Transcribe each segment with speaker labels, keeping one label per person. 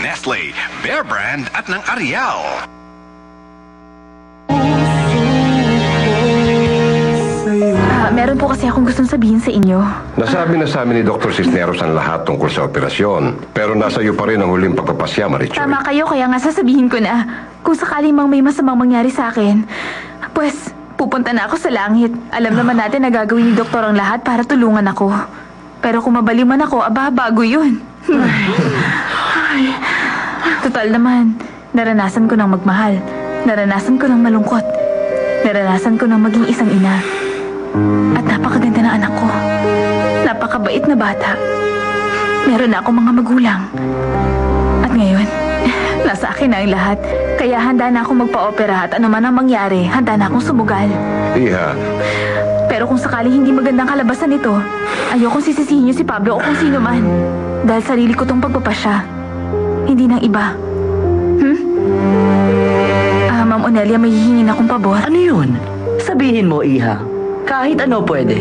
Speaker 1: Nestle, Bear Brand at ng Ariel.
Speaker 2: Meron po kasi akong gustong sabihin sa inyo.
Speaker 3: Nasabi na sa amin ni Dr. Cisneros ang lahat tungkol sa operasyon. Pero nasa iyo pa rin ang huling pagpapasya, Marichoy.
Speaker 2: Tama kayo, kaya nga sasabihin ko na. Kung sakaling mang may masamang mangyari sa akin, pues, pupunta na ako sa langit. Alam naman natin na gagawin ni Doktor ang lahat para tulungan ako. Pero kung mabaliw man ako, bago yun. Ay. Total naman, naranasan ko ng magmahal. Naranasan ko ng malungkot. Naranasan ko ng maging isang ina. At napakaganda ng anak ko. Napakabait na bata. Meron na akong mga magulang. At ngayon, nasa akin na ang lahat. Kaya handa na akong magpa-opera at ano man ang mangyari, handa na akong sumugal.
Speaker 3: Iha.
Speaker 2: Pero kung sakaling hindi magandang kalabasan nito, ayokong sisisihin niyo si Pablo o kung sino man. Dahil sarili ko tong pagpapasya. Hindi ng iba. Ma'am Onelia, may hihingin akong pabor.
Speaker 4: Ano yun? Sabihin mo, Iha. Kahit ano pwede.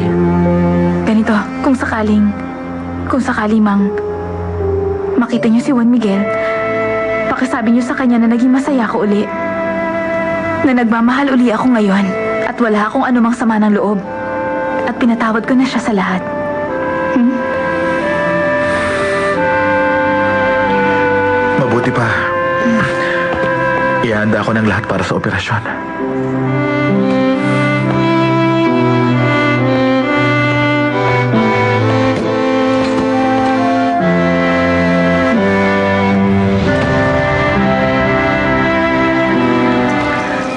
Speaker 2: Ganito, kung sakali mang makita niyo si Juan Miguel, pakisabi niyo sa kanya na naging masaya ako uli. Na nagmamahal uli ako ngayon at wala akong anumang sama ng loob. At pinatawad ko na siya sa lahat.
Speaker 5: Mabuti pa. Ihanda ako ng lahat para sa operasyon.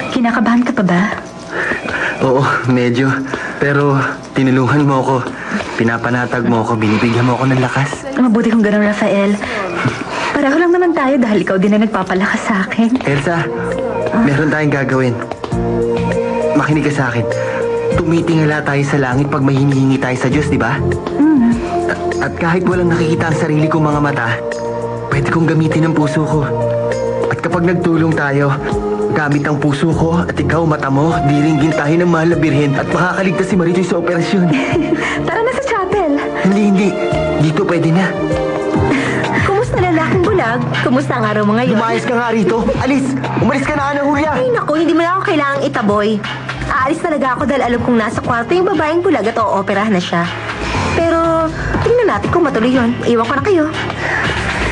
Speaker 2: Kinakabahan ka pa ba?
Speaker 6: Oo, medyo. Pero tinulungan mo ako. Pinapanatag mo ako, binibigyan mo ako ng lakas.
Speaker 2: Mabuti kung gano'n, Rafael. Pareho lang naman tayo dahil ikaw din na nagpapalakas sa akin.
Speaker 6: Elsa, meron tayong gagawin. Makinig ka sa akin. Tumitingala tayo sa langit pag may hinihingi tayo sa Diyos, di ba? At kahit walang nakikita ang sarili kong mga mata, pwede kong gamitin ang puso ko. At kapag nagtulong tayo, gamit ang puso ko at ikaw, mata mo, diringgin tayo ng mahal na birhen at makakaligtas si Marichoy sa operasyon.
Speaker 2: Tara na sa chapel.
Speaker 6: Hindi. Dito pwede na.
Speaker 7: Kumusta lalaking bulag? Kumusta ang araw mo ngayon?
Speaker 6: Lumayas ka nga rito. Alis! Umalis ka na, Ana Julia!
Speaker 7: Ay naku, hindi mo na ako kailangang itaboy. Aalis talaga ako dahil alam kong nasa kwarto yung babaeng bulag at o-operahan na siya. Pero, tingnan natin kung matuloy yun. Iwan ko na kayo.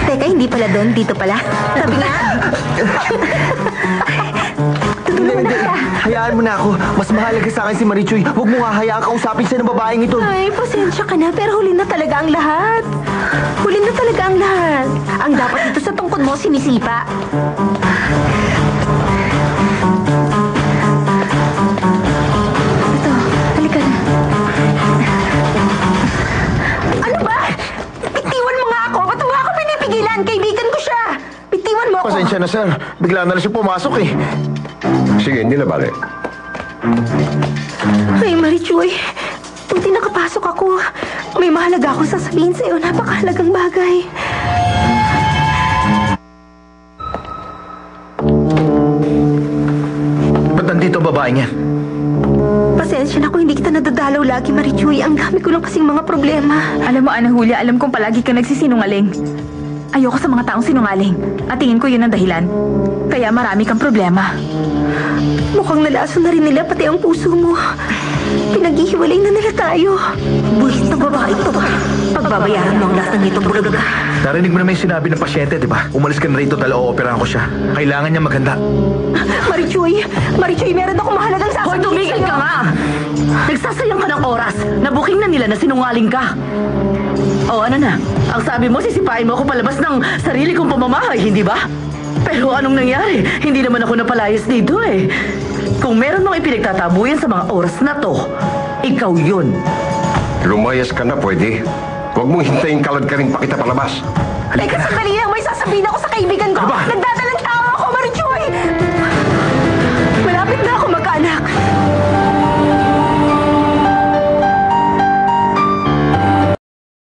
Speaker 7: Teka, hindi pala doon. Dito pala. Sabi nga. Tutulungan na kita.
Speaker 6: Hayaan mo na ako. Mas mahalaga sa akin si Marichoy. Huwag mo nga hayaan kausapin siya ng babaeng ito.
Speaker 7: Ay, pasensya ka na, pero huli na talaga ang lahat. Huli na talaga ang lahat. Ang dapat dito sa tungkod mo, sinisipa. Ito, halika na. Ano ba? Bitiwan mo nga ako. Ba't mo ako pinipigilan? Kaibigan ko siya. Bitiwan mo ako.
Speaker 5: Pasensya na, sir. Bigla na lang siya pumasok eh.
Speaker 3: Sige, hindi na balik.
Speaker 7: Ay, Marichoy. Buti nakapasok ako. May mahalaga akong sasabihin sa'yo. Napakahalagang bagay.
Speaker 5: Ba't nandito ang babaeng yan?
Speaker 7: Pasensya na kung hindi kita nadadalaw lagi, Marichoy. Ang dami ko lang kasing mga problema.
Speaker 2: Alam mo, Ana Julia, alam kong palagi kang nagsisinungaling. Ayoko sa mga taong sinungaling. At tingin ko yun ang dahilan. Kaya marami kang problema.
Speaker 7: Mukhang nalaso na rin nila pati ang puso mo. Pinaghihiwalay na nila tayo. Buwis na babae ito. Pagbabayaran mo ang lahat ng itong bulaga.
Speaker 5: Narinig mo naman yung sinabi ng pasyente, di ba? Umalis ka na rito dahil o-operahan ko siya. Kailangan niya maganda.
Speaker 7: Marichoy, meron akong mahalagang sasabihin.
Speaker 4: Hoy, tumigil ka nga! Nagsasayang ka ng oras. Nabuking na nila na sinungaling ka. O ano na? Ang sabi mo, sisipain mo ako palabas ng sarili kong pamamahay, hindi ba? Pero anong nangyari? Hindi naman ako napalayas dito eh. Kung meron mong ipinagtatabuyan sa mga oras na to, ikaw yun.
Speaker 3: Lumayas ka na, pwede. Huwag mong hintayin kalad ka rin pa kita palabas.
Speaker 7: Teka, sandali lang. May sasabihin ako sa kaibigan ko.
Speaker 5: Ano